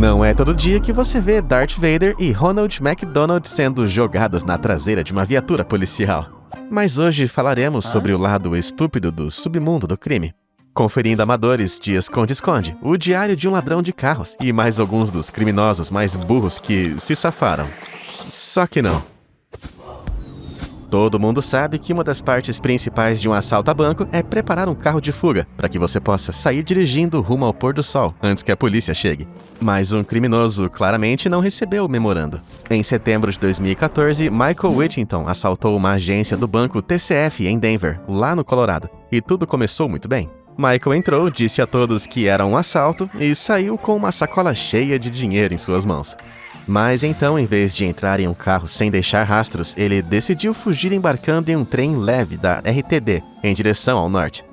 Não é todo dia que você vê Darth Vader e Ronald McDonald sendo jogados na traseira de uma viatura policial. Mas hoje falaremos sobre o lado estúpido do submundo do crime. Conferindo amadores de Esconde-Esconde, o diário de um ladrão de carros e mais alguns dos criminosos mais burros que se safaram. Só que não. Todo mundo sabe que uma das partes principais de um assalto a banco é preparar um carro de fuga, para que você possa sair dirigindo rumo ao pôr do sol, antes que a polícia chegue. Mas um criminoso claramente não recebeu o memorando. Em setembro de 2014, Michael Whittington assaltou uma agência do banco TCF em Denver, lá no Colorado. E tudo começou muito bem. Michael entrou, disse a todos que era um assalto e saiu com uma sacola cheia de dinheiro em suas mãos. Mas então, em vez de entrar em um carro sem deixar rastros, ele decidiu fugir embarcando em um trem leve da RTD, em direção ao norte.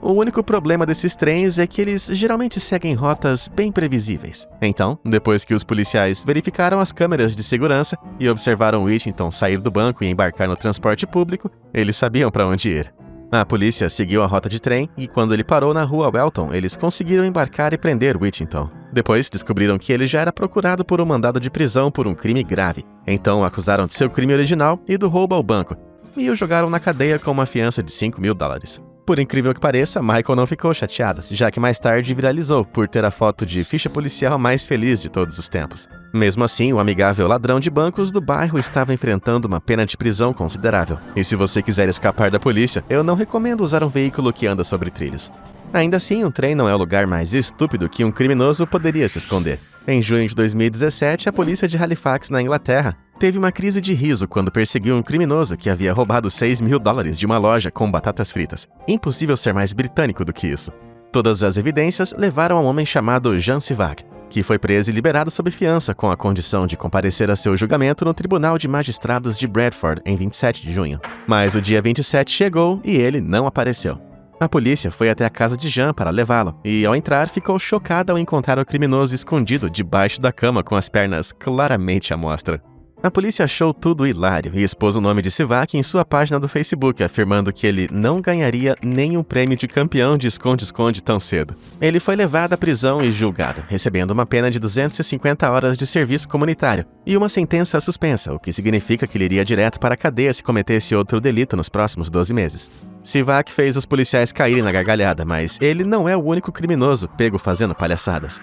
O único problema desses trens é que eles geralmente seguem rotas bem previsíveis. Então, depois que os policiais verificaram as câmeras de segurança e observaram Whittington sair do banco e embarcar no transporte público, eles sabiam para onde ir. A polícia seguiu a rota de trem e, quando ele parou na rua Welton, eles conseguiram embarcar e prender Whittington. Depois, descobriram que ele já era procurado por um mandado de prisão por um crime grave. Então, o acusaram de seu crime original e do roubo ao banco, e o jogaram na cadeia com uma fiança de $5.000. Por incrível que pareça, Michael não ficou chateado, já que mais tarde viralizou por ter a foto de ficha policial mais feliz de todos os tempos. Mesmo assim, o amigável ladrão de bancos do bairro estava enfrentando uma pena de prisão considerável. E se você quiser escapar da polícia, eu não recomendo usar um veículo que anda sobre trilhos. Ainda assim, um trem não é o lugar mais estúpido que um criminoso poderia se esconder. Em junho de 2017, a polícia de Halifax, na Inglaterra, teve uma crise de riso quando perseguiu um criminoso que havia roubado $6.000 de uma loja com batatas fritas. Impossível ser mais britânico do que isso. Todas as evidências levaram a um homem chamado Jan Sivak, que foi preso e liberado sob fiança com a condição de comparecer a seu julgamento no Tribunal de Magistrados de Bradford em 27 de junho. Mas o dia 27 chegou e ele não apareceu. A polícia foi até a casa de Jan para levá-lo, e ao entrar ficou chocada ao encontrar o criminoso escondido debaixo da cama com as pernas claramente à mostra. A polícia achou tudo hilário e expôs o nome de Sivak em sua página do Facebook, afirmando que ele não ganharia nenhum prêmio de campeão de esconde-esconde tão cedo. Ele foi levado à prisão e julgado, recebendo uma pena de 250 horas de serviço comunitário e uma sentença suspensa, o que significa que ele iria direto para a cadeia se cometesse outro delito nos próximos 12 meses. Sivak fez os policiais caírem na gargalhada, mas ele não é o único criminoso pego fazendo palhaçadas.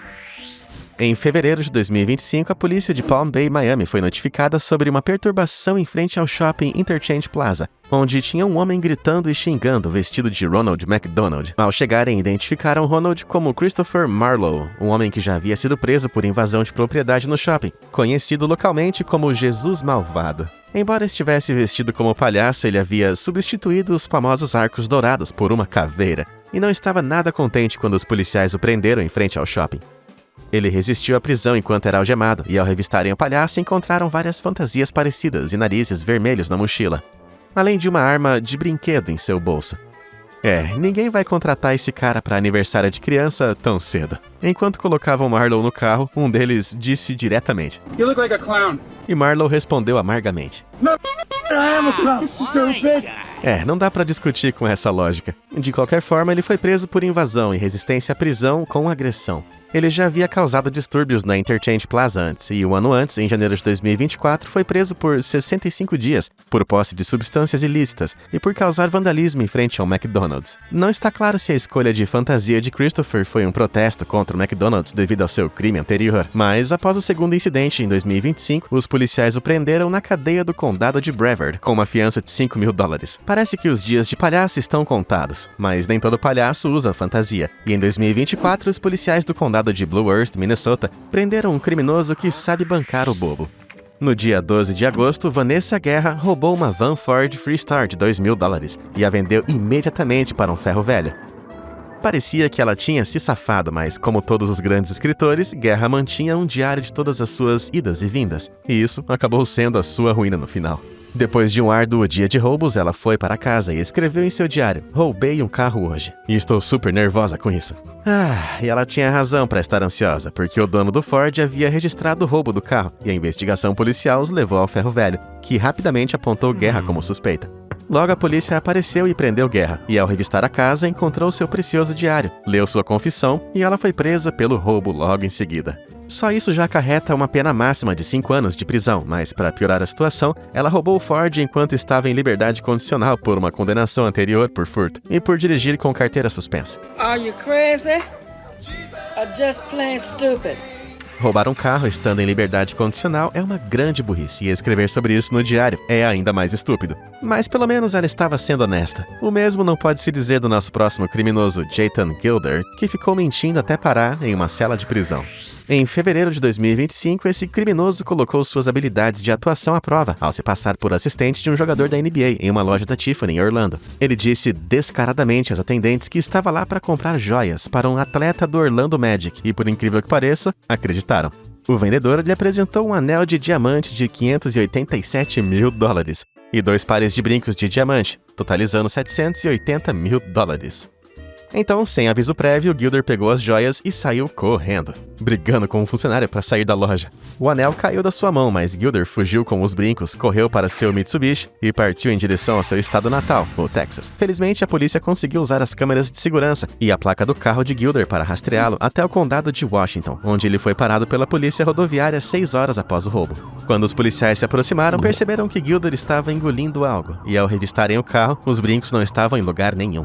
Em fevereiro de 2025, a polícia de Palm Bay, Miami, foi notificada sobre uma perturbação em frente ao shopping Interchange Plaza, onde tinha um homem gritando e xingando vestido de Ronald McDonald. Ao chegarem, identificaram Ronald como Christopher Marlowe, um homem que já havia sido preso por invasão de propriedade no shopping, conhecido localmente como Jesus Malvado. Embora estivesse vestido como palhaço, ele havia substituído os famosos arcos dourados por uma caveira, e não estava nada contente quando os policiais o prenderam em frente ao shopping. Ele resistiu à prisão enquanto era algemado, e ao revistarem o palhaço encontraram várias fantasias parecidas e narizes vermelhos na mochila, além de uma arma de brinquedo em seu bolso. Ninguém vai contratar esse cara para aniversário de criança tão cedo. Enquanto colocavam Marlowe no carro, um deles disse diretamente: You look like a clown. E Marlowe respondeu amargamente: No, I am a clown, stupid. Não dá pra discutir com essa lógica. De qualquer forma, ele foi preso por invasão e resistência à prisão com agressão. Ele já havia causado distúrbios na Interchange Plaza antes, e um ano antes, em janeiro de 2024, foi preso por 65 dias, por posse de substâncias ilícitas e por causar vandalismo em frente ao McDonald's. Não está claro se a escolha de fantasia de Christopher foi um protesto contra o McDonald's devido ao seu crime anterior, mas após o segundo incidente, em 2025, os policiais o prenderam na cadeia do condado de Brevard, com uma fiança de $5.000. Parece que os dias de palhaço estão contados, mas nem todo palhaço usa fantasia, e em 2024, os policiais do condado de Blue Earth, Minnesota, prenderam um criminoso que sabe bancar o bobo. No dia 12 de agosto, Vanessa Guerra roubou uma van Ford Freestar de $2.000 e a vendeu imediatamente para um ferro velho. Parecia que ela tinha se safado, mas como todos os grandes escritores, Guerra mantinha um diário de todas as suas idas e vindas, e isso acabou sendo a sua ruína no final. Depois de um árduo dia de roubos, ela foi para casa e escreveu em seu diário: "Roubei um carro hoje, e estou super nervosa com isso." E ela tinha razão para estar ansiosa, porque o dono do Ford havia registrado o roubo do carro, e a investigação policial os levou ao ferro velho, que rapidamente apontou Guerra como suspeita. Logo a polícia apareceu e prendeu Guerra, e ao revistar a casa encontrou seu precioso diário, leu sua confissão e ela foi presa pelo roubo logo em seguida. Só isso já acarreta uma pena máxima de 5 anos de prisão, mas para piorar a situação, ela roubou o Ford enquanto estava em liberdade condicional por uma condenação anterior por furto e por dirigir com carteira suspensa. Are you crazy? Or just plain stupid? Roubar um carro estando em liberdade condicional é uma grande burrice, e escrever sobre isso no diário é ainda mais estúpido. Mas pelo menos ela estava sendo honesta. O mesmo não pode se dizer do nosso próximo criminoso, Jayton Gilder, que ficou mentindo até parar em uma cela de prisão. Em fevereiro de 2025, esse criminoso colocou suas habilidades de atuação à prova ao se passar por assistente de um jogador da NBA em uma loja da Tiffany em Orlando. Ele disse descaradamente às atendentes que estava lá para comprar joias para um atleta do Orlando Magic e, por incrível que pareça, acreditaram. O vendedor lhe apresentou um anel de diamante de $587 mil e 2 pares de brincos de diamante, totalizando $780 mil. Então, sem aviso prévio, Gilder pegou as joias e saiu correndo, brigando com um funcionário para sair da loja. O anel caiu da sua mão, mas Gilder fugiu com os brincos, correu para seu Mitsubishi e partiu em direção ao seu estado natal, o Texas. Felizmente, a polícia conseguiu usar as câmeras de segurança e a placa do carro de Gilder para rastreá-lo até o condado de Washington, onde ele foi parado pela polícia rodoviária 6 horas após o roubo. Quando os policiais se aproximaram, perceberam que Gilder estava engolindo algo, e ao revistarem o carro, os brincos não estavam em lugar nenhum.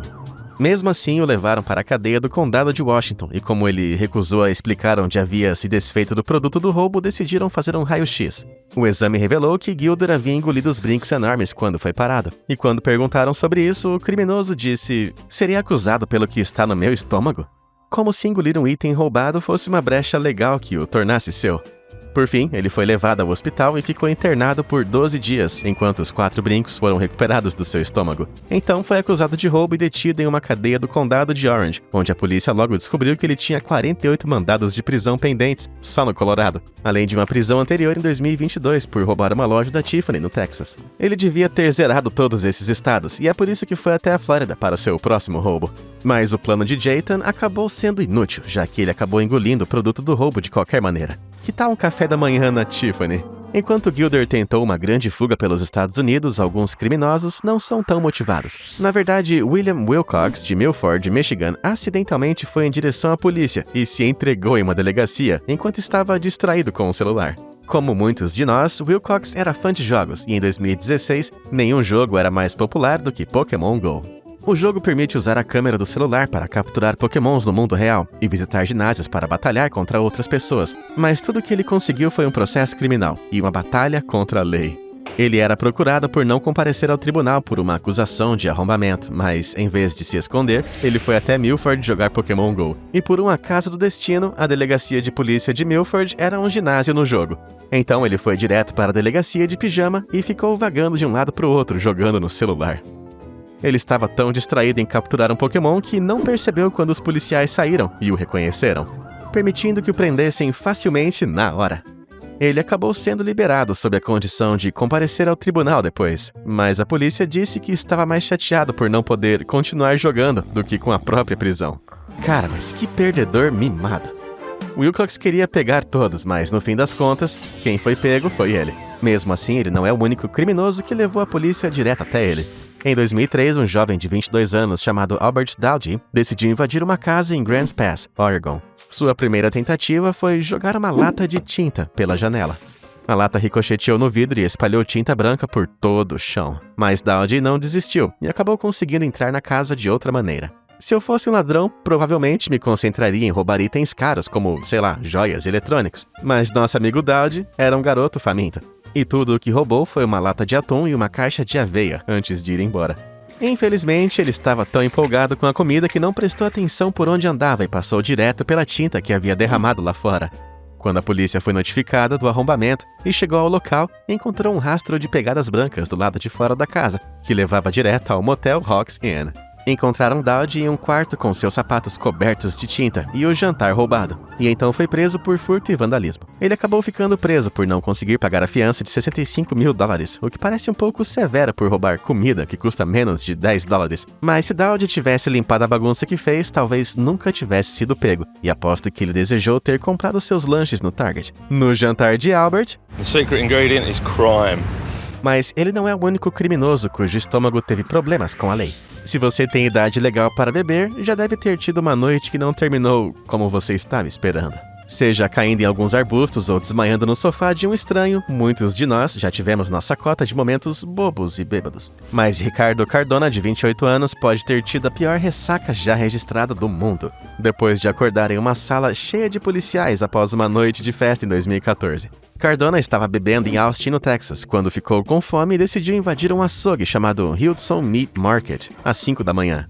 Mesmo assim, o levaram para a cadeia do condado de Washington, e como ele recusou a explicar onde havia se desfeito do produto do roubo, decidiram fazer um raio-x. O exame revelou que Gilder havia engolido os brincos enormes quando foi parado. E quando perguntaram sobre isso, o criminoso disse: "Seria acusado pelo que está no meu estômago?" Como se engolir um item roubado fosse uma brecha legal que o tornasse seu. Por fim, ele foi levado ao hospital e ficou internado por 12 dias, enquanto os 4 brincos foram recuperados do seu estômago. Então foi acusado de roubo e detido em uma cadeia do condado de Orange, onde a polícia logo descobriu que ele tinha 48 mandados de prisão pendentes, só no Colorado, além de uma prisão anterior em 2022 por roubar uma loja da Tiffany, no Texas. Ele devia ter zerado todos esses estados, e é por isso que foi até a Flórida para seu próximo roubo. Mas o plano de Jayton acabou sendo inútil, já que ele acabou engolindo o produto do roubo de qualquer maneira. Que tal um café da manhã na Tiffany? Enquanto Gilder tentou uma grande fuga pelos Estados Unidos, alguns criminosos não são tão motivados. Na verdade, William Wilcox, de Milford, Michigan, acidentalmente foi em direção à polícia e se entregou em uma delegacia enquanto estava distraído com o celular. Como muitos de nós, Wilcox era fã de jogos e em 2016, nenhum jogo era mais popular do que Pokémon Go. O jogo permite usar a câmera do celular para capturar pokémons no mundo real e visitar ginásios para batalhar contra outras pessoas, mas tudo o que ele conseguiu foi um processo criminal e uma batalha contra a lei. Ele era procurado por não comparecer ao tribunal por uma acusação de arrombamento, mas, em vez de se esconder, ele foi até Milford jogar Pokémon Go. E por um acaso do destino, a delegacia de polícia de Milford era um ginásio no jogo. Então ele foi direto para a delegacia de pijama e ficou vagando de um lado para o outro, jogando no celular. Ele estava tão distraído em capturar um Pokémon que não percebeu quando os policiais saíram e o reconheceram, permitindo que o prendessem facilmente na hora. Ele acabou sendo liberado sob a condição de comparecer ao tribunal depois, mas a polícia disse que estava mais chateado por não poder continuar jogando do que com a própria prisão. Cara, mas que perdedor mimado. Wilcox queria pegar todos, mas no fim das contas, quem foi pego foi ele. Mesmo assim, ele não é o único criminoso que levou a polícia direto até ele. Em 2003, um jovem de 22 anos chamado Albert Dowdy decidiu invadir uma casa em Grants Pass, Oregon. Sua primeira tentativa foi jogar uma lata de tinta pela janela. A lata ricocheteou no vidro e espalhou tinta branca por todo o chão. Mas Dowdy não desistiu e acabou conseguindo entrar na casa de outra maneira. Se eu fosse um ladrão, provavelmente me concentraria em roubar itens caros como, sei lá, joias e eletrônicos. Mas nosso amigo Dowdy era um garoto faminto. E tudo o que roubou foi uma lata de atum e uma caixa de aveia antes de ir embora. Infelizmente, ele estava tão empolgado com a comida que não prestou atenção por onde andava e passou direto pela tinta que havia derramado lá fora. Quando a polícia foi notificada do arrombamento e chegou ao local, encontrou um rastro de pegadas brancas do lado de fora da casa, que levava direto ao motel Hawks Inn. Encontraram Dowdy em um quarto com seus sapatos cobertos de tinta e o jantar roubado, e então foi preso por furto e vandalismo. Ele acabou ficando preso por não conseguir pagar a fiança de $65 mil, o que parece um pouco severo por roubar comida que custa menos de $10. Mas se Dowdy tivesse limpado a bagunça que fez, talvez nunca tivesse sido pego, e aposto que ele desejou ter comprado seus lanches no Target. No jantar de Albert, The secret ingredient is crime. Mas ele não é o único criminoso cujo estômago teve problemas com a lei. Se você tem idade legal para beber, já deve ter tido uma noite que não terminou como você estava esperando. Seja caindo em alguns arbustos ou desmaiando no sofá de um estranho, muitos de nós já tivemos nossa cota de momentos bobos e bêbados. Mas Ricardo Cardona, de 28 anos, pode ter tido a pior ressaca já registrada do mundo, depois de acordar em uma sala cheia de policiais após uma noite de festa em 2014. Cardona estava bebendo em Austin, no Texas, quando ficou com fome e decidiu invadir um açougue chamado Hudson Meat Market, às 5 da manhã.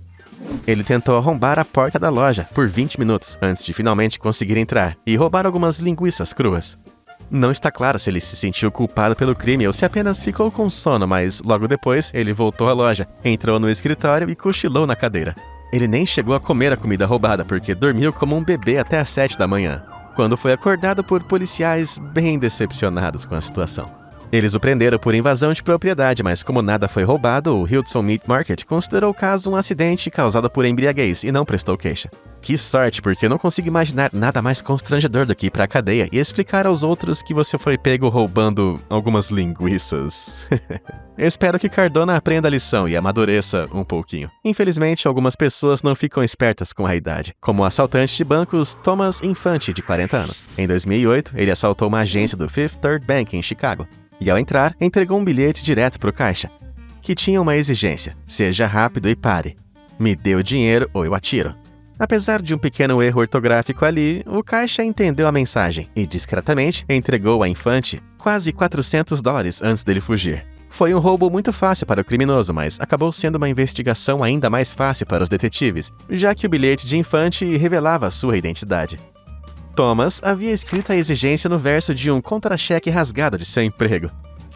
Ele tentou arrombar a porta da loja por 20 minutos antes de finalmente conseguir entrar e roubar algumas linguiças cruas. Não está claro se ele se sentiu culpado pelo crime ou se apenas ficou com sono, mas logo depois ele voltou à loja, entrou no escritório e cochilou na cadeira. Ele nem chegou a comer a comida roubada porque dormiu como um bebê até às 7 da manhã, quando foi acordado por policiais bem decepcionados com a situação. Eles o prenderam por invasão de propriedade, mas como nada foi roubado, o Hudson Meat Market considerou o caso um acidente causado por embriaguez e não prestou queixa. Que sorte, porque eu não consigo imaginar nada mais constrangedor do que ir pra cadeia e explicar aos outros que você foi pego roubando algumas linguiças. Espero que Cardona aprenda a lição e amadureça um pouquinho. Infelizmente, algumas pessoas não ficam espertas com a idade, como o assaltante de bancos Thomas Infante, de 40 anos. Em 2008, ele assaltou uma agência do Fifth Third Bank em Chicago. E ao entrar, entregou um bilhete direto para o caixa, que tinha uma exigência: seja rápido e pare. Me dê o dinheiro ou eu atiro. Apesar de um pequeno erro ortográfico ali, o caixa entendeu a mensagem e discretamente entregou a Infante quase $400 antes dele fugir. Foi um roubo muito fácil para o criminoso, mas acabou sendo uma investigação ainda mais fácil para os detetives, já que o bilhete de Infante revelava sua identidade. Thomas havia escrito a exigência no verso de um contra-cheque rasgado de seu emprego.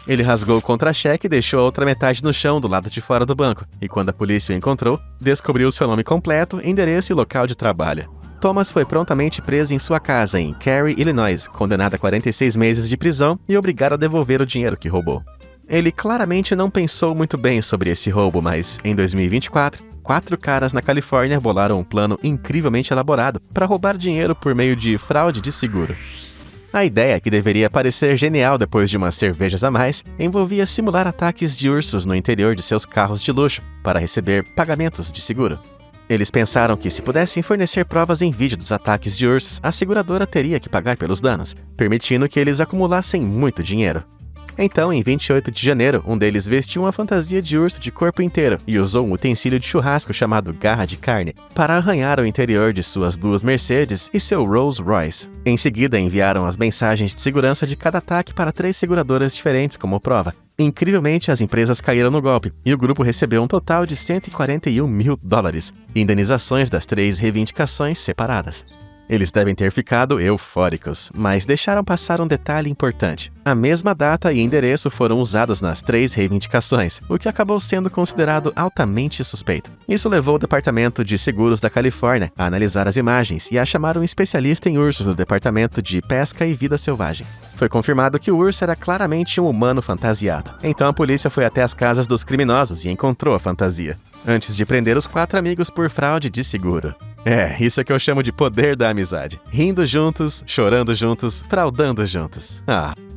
Ele rasgou o contra-cheque e deixou a outra metade no chão do lado de fora do banco, e quando a polícia o encontrou, descobriu seu nome completo, endereço e local de trabalho. Thomas foi prontamente preso em sua casa em Cary, Illinois, condenado a 46 meses de prisão e obrigado a devolver o dinheiro que roubou. Ele claramente não pensou muito bem sobre esse roubo, mas em 2024, 4 caras na Califórnia bolaram um plano incrivelmente elaborado para roubar dinheiro por meio de fraude de seguro. A ideia, que deveria parecer genial depois de umas cervejas a mais, envolvia simular ataques de ursos no interior de seus carros de luxo para receber pagamentos de seguro. Eles pensaram que se pudessem fornecer provas em vídeo dos ataques de ursos, a seguradora teria que pagar pelos danos, permitindo que eles acumulassem muito dinheiro. Então, em 28 de janeiro, um deles vestiu uma fantasia de urso de corpo inteiro e usou um utensílio de churrasco chamado garra de carne para arranhar o interior de suas 2 Mercedes e seu Rolls Royce. Em seguida, enviaram as mensagens de segurança de cada ataque para 3 seguradoras diferentes como prova. Incrivelmente, as empresas caíram no golpe e o grupo recebeu um total de $141 mil, indenizações das 3 reivindicações separadas. Eles devem ter ficado eufóricos, mas deixaram passar um detalhe importante. A mesma data e endereço foram usados nas 3 reivindicações, o que acabou sendo considerado altamente suspeito. Isso levou o Departamento de Seguros da Califórnia a analisar as imagens e a chamar um especialista em ursos do Departamento de Pesca e Vida Selvagem. Foi confirmado que o urso era claramente um humano fantasiado. Então a polícia foi até as casas dos criminosos e encontrou a fantasia, antes de prender os 4 amigos por fraude de seguro. Isso é que eu chamo de poder da amizade. Rindo juntos, chorando juntos, fraudando juntos.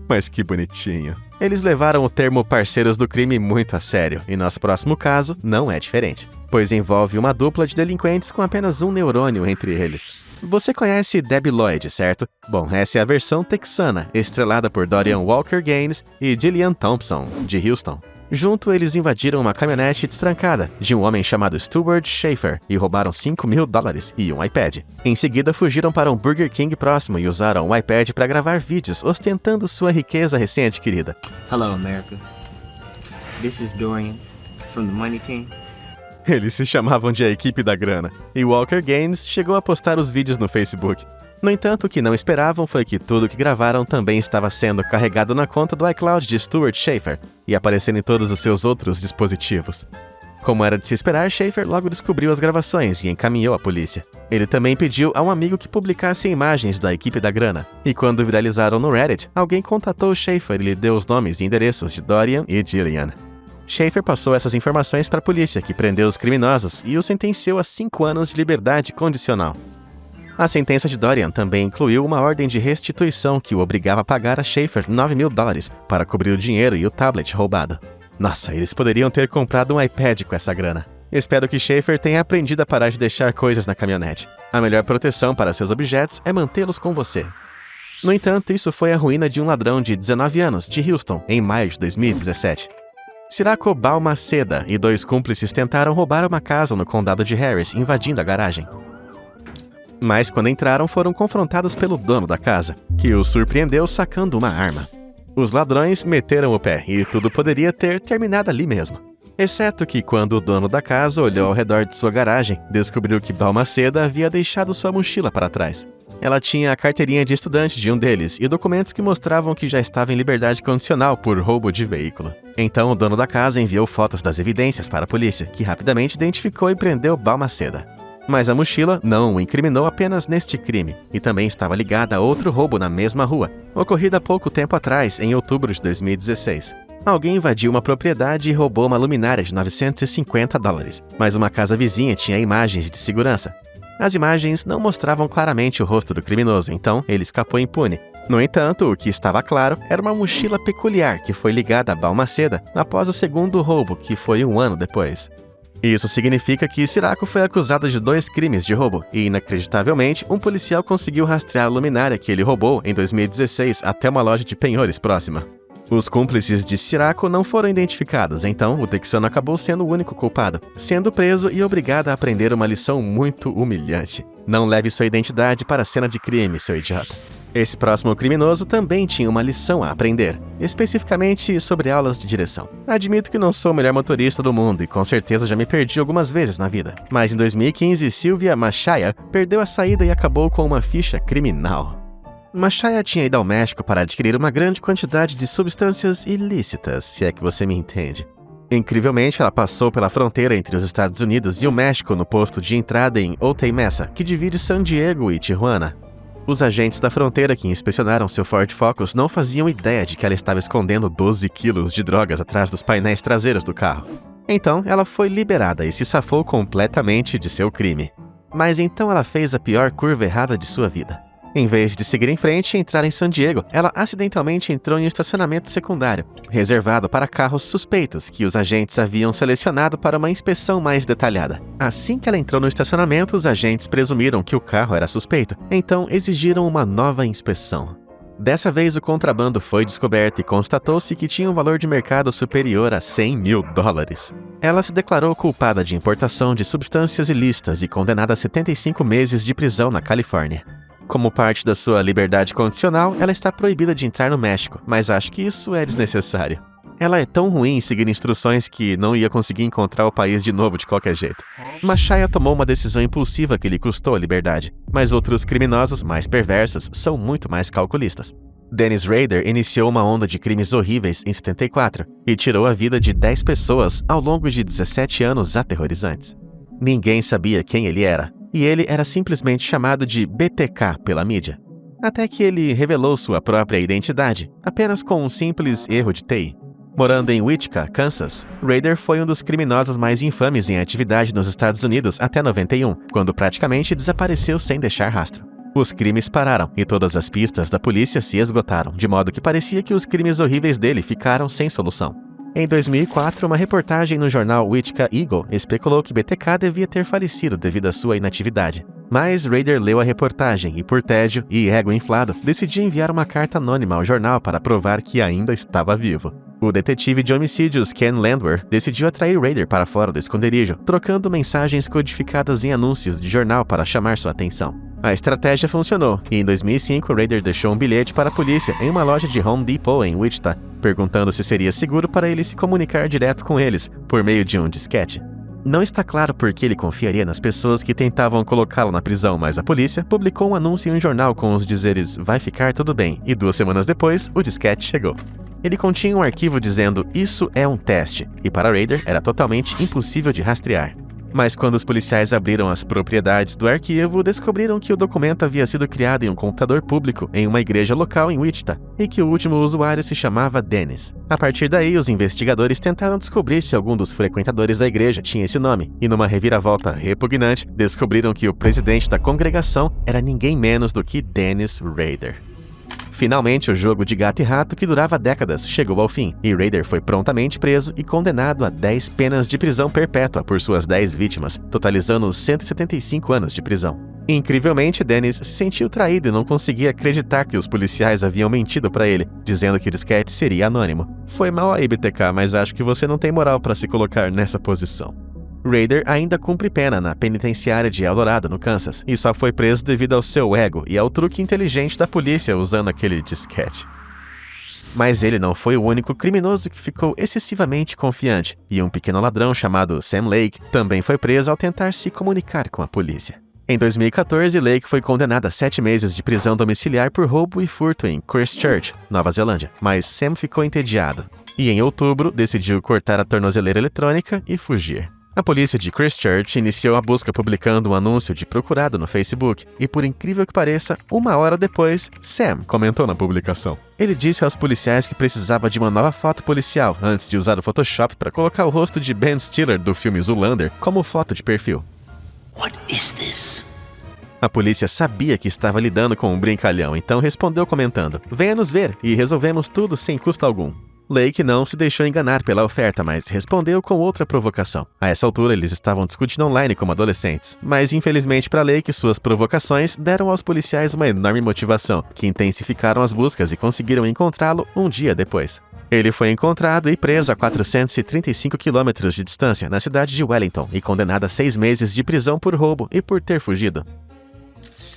Mas que bonitinho. Eles levaram o termo parceiros do crime muito a sério, e nosso próximo caso não é diferente, pois envolve uma dupla de delinquentes com apenas um neurônio entre eles. Você conhece Debbie Lloyd, certo? Bom, essa é a versão texana, estrelada por Dorian Walker Gaines e Gillian Thompson, de Houston. Junto, eles invadiram uma caminhonete destrancada de um homem chamado Stuart Schaefer e roubaram $5 mil e um iPad. Em seguida, fugiram para um Burger King próximo e usaram o iPad para gravar vídeos ostentando sua riqueza recém-adquirida. Hello, America. This is Dorian, from the Money Team. Eles se chamavam de a equipe da grana, e Walker Gaines chegou a postar os vídeos no Facebook. No entanto, o que não esperavam foi que tudo que gravaram também estava sendo carregado na conta do iCloud de Stuart Schaefer e aparecendo em todos os seus outros dispositivos. Como era de se esperar, Schaefer logo descobriu as gravações e encaminhou a polícia. Ele também pediu a um amigo que publicasse imagens da equipe da grana, e quando viralizaram no Reddit, alguém contatou Schaefer e lhe deu os nomes e endereços de Dorian e Gillian. Schaefer passou essas informações para a polícia, que prendeu os criminosos e os sentenciou a 5 anos de liberdade condicional. A sentença de Dorian também incluiu uma ordem de restituição que o obrigava a pagar a Schaefer $9 mil para cobrir o dinheiro e o tablet roubado. Nossa, eles poderiam ter comprado um iPad com essa grana. Espero que Schaefer tenha aprendido a parar de deixar coisas na caminhonete. A melhor proteção para seus objetos é mantê-los com você. No entanto, isso foi a ruína de um ladrão de 19 anos de Houston, em maio de 2017. Siracco Balmaceda e 2 cúmplices tentaram roubar uma casa no condado de Harris, invadindo a garagem. Mas quando entraram, foram confrontados pelo dono da casa, que os surpreendeu sacando uma arma. Os ladrões meteram o pé e tudo poderia ter terminado ali mesmo. Exceto que quando o dono da casa olhou ao redor de sua garagem, descobriu que Balmaceda havia deixado sua mochila para trás. Ela tinha a carteirinha de estudante de um deles e documentos que mostravam que já estava em liberdade condicional por roubo de veículo. Então o dono da casa enviou fotos das evidências para a polícia, que rapidamente identificou e prendeu Balmaceda. Mas a mochila não o incriminou apenas neste crime, e também estava ligada a outro roubo na mesma rua, ocorrido há pouco tempo atrás, em outubro de 2016. Alguém invadiu uma propriedade e roubou uma luminária de $950, mas uma casa vizinha tinha imagens de segurança. As imagens não mostravam claramente o rosto do criminoso, então ele escapou impune. No entanto, o que estava claro era uma mochila peculiar que foi ligada a Balmaceda após o segundo roubo, que foi 1 ano depois. Isso significa que Siracco foi acusado de 2 crimes de roubo, e inacreditavelmente, um policial conseguiu rastrear a luminária que ele roubou em 2016 até uma loja de penhores próxima. Os cúmplices de Siracco não foram identificados, então o texano acabou sendo o único culpado, sendo preso e obrigado a aprender uma lição muito humilhante. Não leve sua identidade para a cena de crime, seu idiota. Esse próximo criminoso também tinha uma lição a aprender, especificamente sobre aulas de direção. Admito que não sou o melhor motorista do mundo e com certeza já me perdi algumas vezes na vida, mas em 2015, Sylvia Machaya perdeu a saída e acabou com uma ficha criminal. Machaya tinha ido ao México para adquirir uma grande quantidade de substâncias ilícitas, se é que você me entende. Incrivelmente, ela passou pela fronteira entre os Estados Unidos e o México no posto de entrada em Otay Mesa, que divide San Diego e Tijuana. Os agentes da fronteira que inspecionaram seu Ford Focus não faziam ideia de que ela estava escondendo 12 quilos de drogas atrás dos painéis traseiros do carro. Então, ela foi liberada e se safou completamente de seu crime. Mas então ela fez a pior curva errada de sua vida. Em vez de seguir em frente e entrar em San Diego, ela acidentalmente entrou em um estacionamento secundário, reservado para carros suspeitos que os agentes haviam selecionado para uma inspeção mais detalhada. Assim que ela entrou no estacionamento, os agentes presumiram que o carro era suspeito, então exigiram uma nova inspeção. Dessa vez, o contrabando foi descoberto e constatou-se que tinha um valor de mercado superior a $100 mil. Ela se declarou culpada de importação de substâncias ilícitas e condenada a 75 meses de prisão na Califórnia. Como parte da sua liberdade condicional, ela está proibida de entrar no México, mas acho que isso é desnecessário. Ela é tão ruim em seguir instruções que não ia conseguir encontrar o país de novo de qualquer jeito. Machaya tomou uma decisão impulsiva que lhe custou a liberdade, mas outros criminosos mais perversos são muito mais calculistas. Dennis Rader iniciou uma onda de crimes horríveis em 74 e tirou a vida de 10 pessoas ao longo de 17 anos aterrorizantes. Ninguém sabia quem ele era, e ele era simplesmente chamado de BTK pela mídia. Até que ele revelou sua própria identidade, apenas com um simples erro de TI. Morando em Wichita, Kansas, Rader foi um dos criminosos mais infames em atividade nos Estados Unidos até 91, quando praticamente desapareceu sem deixar rastro. Os crimes pararam e todas as pistas da polícia se esgotaram, de modo que parecia que os crimes horríveis dele ficaram sem solução. Em 2004, uma reportagem no jornal Wichita Eagle especulou que BTK devia ter falecido devido à sua inatividade. Mas Rader leu a reportagem e, por tédio e ego inflado, decidiu enviar uma carta anônima ao jornal para provar que ainda estava vivo. O detetive de homicídios Ken Landwehr decidiu atrair Rader para fora do esconderijo, trocando mensagens codificadas em anúncios de jornal para chamar sua atenção. A estratégia funcionou, e em 2005 Rader deixou um bilhete para a polícia em uma loja de Home Depot em Wichita, perguntando se seria seguro para ele se comunicar direto com eles, por meio de um disquete. Não está claro por que ele confiaria nas pessoas que tentavam colocá-lo na prisão, mas a polícia publicou um anúncio em um jornal com os dizeres "Vai ficar tudo bem", e 2 semanas depois, o disquete chegou. Ele continha um arquivo dizendo "Isso é um teste", e para Rader era totalmente impossível de rastrear. Mas quando os policiais abriram as propriedades do arquivo, descobriram que o documento havia sido criado em um computador público em uma igreja local em Wichita, e que o último usuário se chamava Dennis. A partir daí, os investigadores tentaram descobrir se algum dos frequentadores da igreja tinha esse nome, e numa reviravolta repugnante, descobriram que o presidente da congregação era ninguém menos do que Dennis Rader. Finalmente, o jogo de gato e rato que durava décadas chegou ao fim, e Rader foi prontamente preso e condenado a 10 penas de prisão perpétua por suas 10 vítimas, totalizando 175 anos de prisão. Incrivelmente, Dennis se sentiu traído e não conseguia acreditar que os policiais haviam mentido para ele, dizendo que o disquete seria anônimo. Foi mal aí, BTK, mas acho que você não tem moral para se colocar nessa posição. Rader ainda cumpre pena na penitenciária de Eldorado, no Kansas, e só foi preso devido ao seu ego e ao truque inteligente da polícia usando aquele disquete. Mas ele não foi o único criminoso que ficou excessivamente confiante, e um pequeno ladrão chamado Sam Lake também foi preso ao tentar se comunicar com a polícia. Em 2014, Lake foi condenado a 7 meses de prisão domiciliar por roubo e furto em Christchurch, Nova Zelândia, mas Sam ficou entediado, e em outubro decidiu cortar a tornozeleira eletrônica e fugir. A polícia de Christchurch iniciou a busca publicando um anúncio de procurado no Facebook, e por incrível que pareça, 1 hora depois, Sam comentou na publicação. Ele disse aos policiais que precisava de uma nova foto policial antes de usar o Photoshop para colocar o rosto de Ben Stiller do filme Zoolander como foto de perfil. What is this? A polícia sabia que estava lidando com um brincalhão, então respondeu comentando: "Venha nos ver e resolvemos tudo sem custo algum." Lake não se deixou enganar pela oferta, mas respondeu com outra provocação. A essa altura, eles estavam discutindo online como adolescentes. Mas, infelizmente para Lake, suas provocações deram aos policiais uma enorme motivação, que intensificaram as buscas e conseguiram encontrá-lo um dia depois. Ele foi encontrado e preso a 435 quilômetros de distância, na cidade de Wellington, e condenado a 6 meses de prisão por roubo e por ter fugido.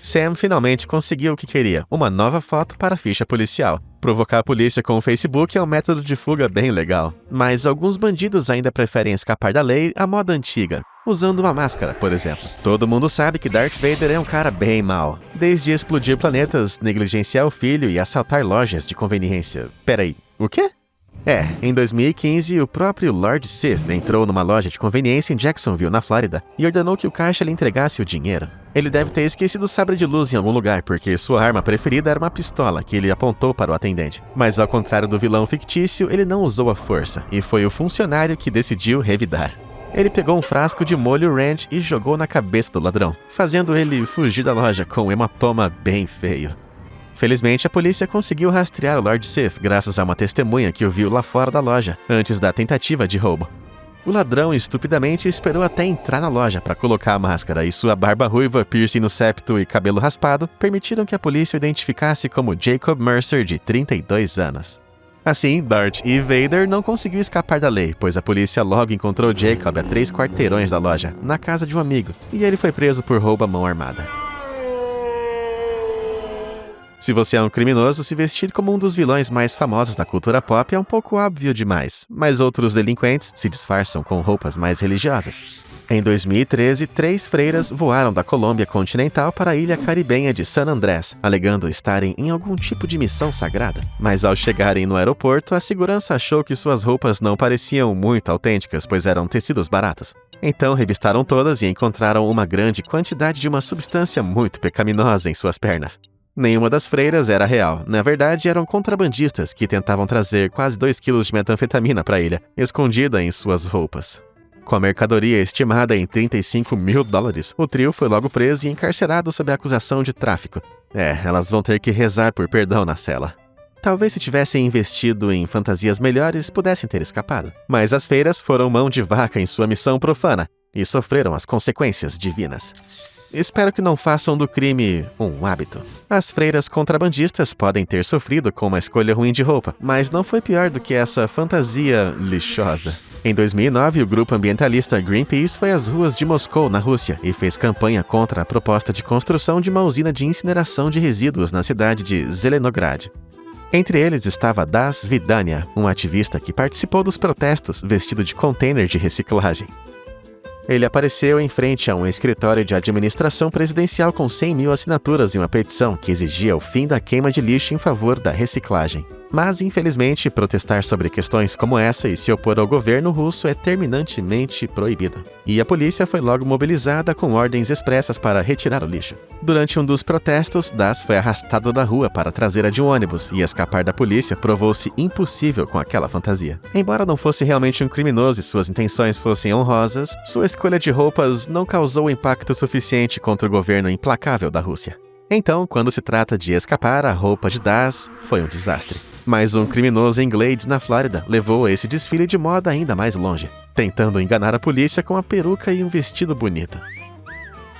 Sam finalmente conseguiu o que queria, uma nova foto para a ficha policial. Provocar a polícia com o Facebook é um método de fuga bem legal. Mas alguns bandidos ainda preferem escapar da lei à moda antiga, usando uma máscara, por exemplo. Todo mundo sabe que Darth Vader é um cara bem mau. Desde explodir planetas, negligenciar o filho e assaltar lojas de conveniência. Peraí, o quê? Em 2015, o próprio Lord Sith entrou numa loja de conveniência em Jacksonville, na Flórida, e ordenou que o caixa lhe entregasse o dinheiro. Ele deve ter esquecido o sabre de luz em algum lugar, porque sua arma preferida era uma pistola que ele apontou para o atendente. Mas ao contrário do vilão fictício, ele não usou a força, e foi o funcionário que decidiu revidar. Ele pegou um frasco de molho ranch e jogou na cabeça do ladrão, fazendo ele fugir da loja com um hematoma bem feio. Felizmente, a polícia conseguiu rastrear o Lord Sith graças a uma testemunha que o viu lá fora da loja, antes da tentativa de roubo. O ladrão estupidamente esperou até entrar na loja para colocar a máscara, e sua barba ruiva, piercing no septo e cabelo raspado permitiram que a polícia o identificasse como Jacob Mercer, de 32 anos. Assim, Darth E. Vader não conseguiu escapar da lei, pois a polícia logo encontrou Jacob a 3 quarteirões da loja, na casa de um amigo, e ele foi preso por roubo à mão armada. Se você é um criminoso, se vestir como um dos vilões mais famosos da cultura pop é um pouco óbvio demais, mas outros delinquentes se disfarçam com roupas mais religiosas. Em 2013, 3 freiras voaram da Colômbia continental para a ilha caribenha de San Andrés, alegando estarem em algum tipo de missão sagrada. Mas ao chegarem no aeroporto, a segurança achou que suas roupas não pareciam muito autênticas, pois eram tecidos baratos. Então revistaram todas e encontraram uma grande quantidade de uma substância muito pecaminosa em suas pernas. Nenhuma das freiras era real. Na verdade, eram contrabandistas que tentavam trazer quase 2 quilos de metanfetamina para a ilha, escondida em suas roupas. Com a mercadoria estimada em $35 mil, o trio foi logo preso e encarcerado sob a acusação de tráfico. Elas vão ter que rezar por perdão na cela. Talvez se tivessem investido em fantasias melhores, pudessem ter escapado. Mas as freiras foram mão de vaca em sua missão profana e sofreram as consequências divinas. Espero que não façam do crime um hábito. As freiras contrabandistas podem ter sofrido com uma escolha ruim de roupa, mas não foi pior do que essa fantasia lixosa. Em 2009, o grupo ambientalista Greenpeace foi às ruas de Moscou, na Rússia, e fez campanha contra a proposta de construção de uma usina de incineração de resíduos na cidade de Zelenograd. Entre eles estava Das Vidania, um ativista que participou dos protestos vestido de container de reciclagem. Ele apareceu em frente a um escritório de administração presidencial com 100 mil assinaturas e uma petição que exigia o fim da queima de lixo em favor da reciclagem. Mas, infelizmente, protestar sobre questões como essa e se opor ao governo russo é terminantemente proibido. E a polícia foi logo mobilizada com ordens expressas para retirar o lixo. Durante um dos protestos, Das foi arrastado da rua para a traseira de um ônibus e escapar da polícia provou-se impossível com aquela fantasia. Embora não fosse realmente um criminoso e suas intenções fossem honrosas, sua escolha de roupas não causou impacto suficiente contra o governo implacável da Rússia. Então, quando se trata de escapar, a roupa de Das foi um desastre. Mas um criminoso em Glades, na Flórida, levou esse desfile de moda ainda mais longe, tentando enganar a polícia com a peruca e um vestido bonito.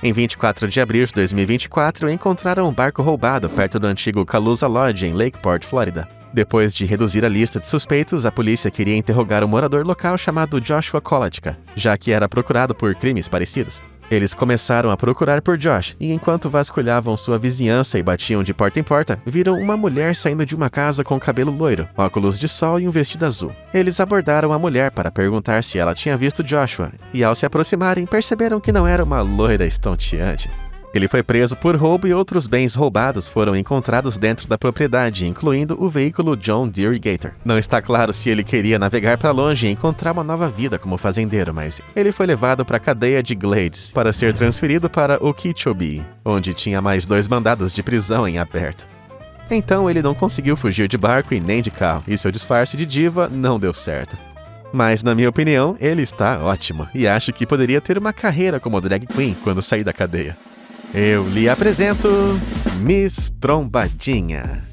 Em 24 de abril de 2024, encontraram um barco roubado perto do antigo Calusa Lodge, em Lakeport, Flórida. Depois de reduzir a lista de suspeitos, a polícia queria interrogar um morador local chamado Joshua Kolodziejka, já que era procurado por crimes parecidos. Eles começaram a procurar por Josh, e enquanto vasculhavam sua vizinhança e batiam de porta em porta, viram uma mulher saindo de uma casa com cabelo loiro, óculos de sol e um vestido azul. Eles abordaram a mulher para perguntar se ela tinha visto Joshua, e ao se aproximarem, perceberam que não era uma loira estonteante. Ele foi preso por roubo e outros bens roubados foram encontrados dentro da propriedade, incluindo o veículo John Deere Gator. Não está claro se ele queria navegar para longe e encontrar uma nova vida como fazendeiro, mas ele foi levado para a cadeia de Glades para ser transferido para Okeechobee, onde tinha mais 2 mandados de prisão em aberto. Então ele não conseguiu fugir de barco e nem de carro, e seu disfarce de diva não deu certo. Mas, na minha opinião, ele está ótimo, e acho que poderia ter uma carreira como drag queen quando sair da cadeia. Eu lhe apresento Miss Trombadinha.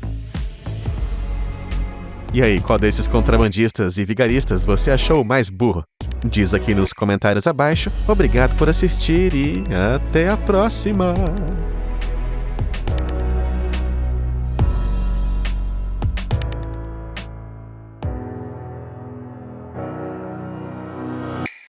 E aí, qual desses contrabandistas e vigaristas você achou mais burro? Diz aqui nos comentários abaixo. Obrigado por assistir e até a próxima!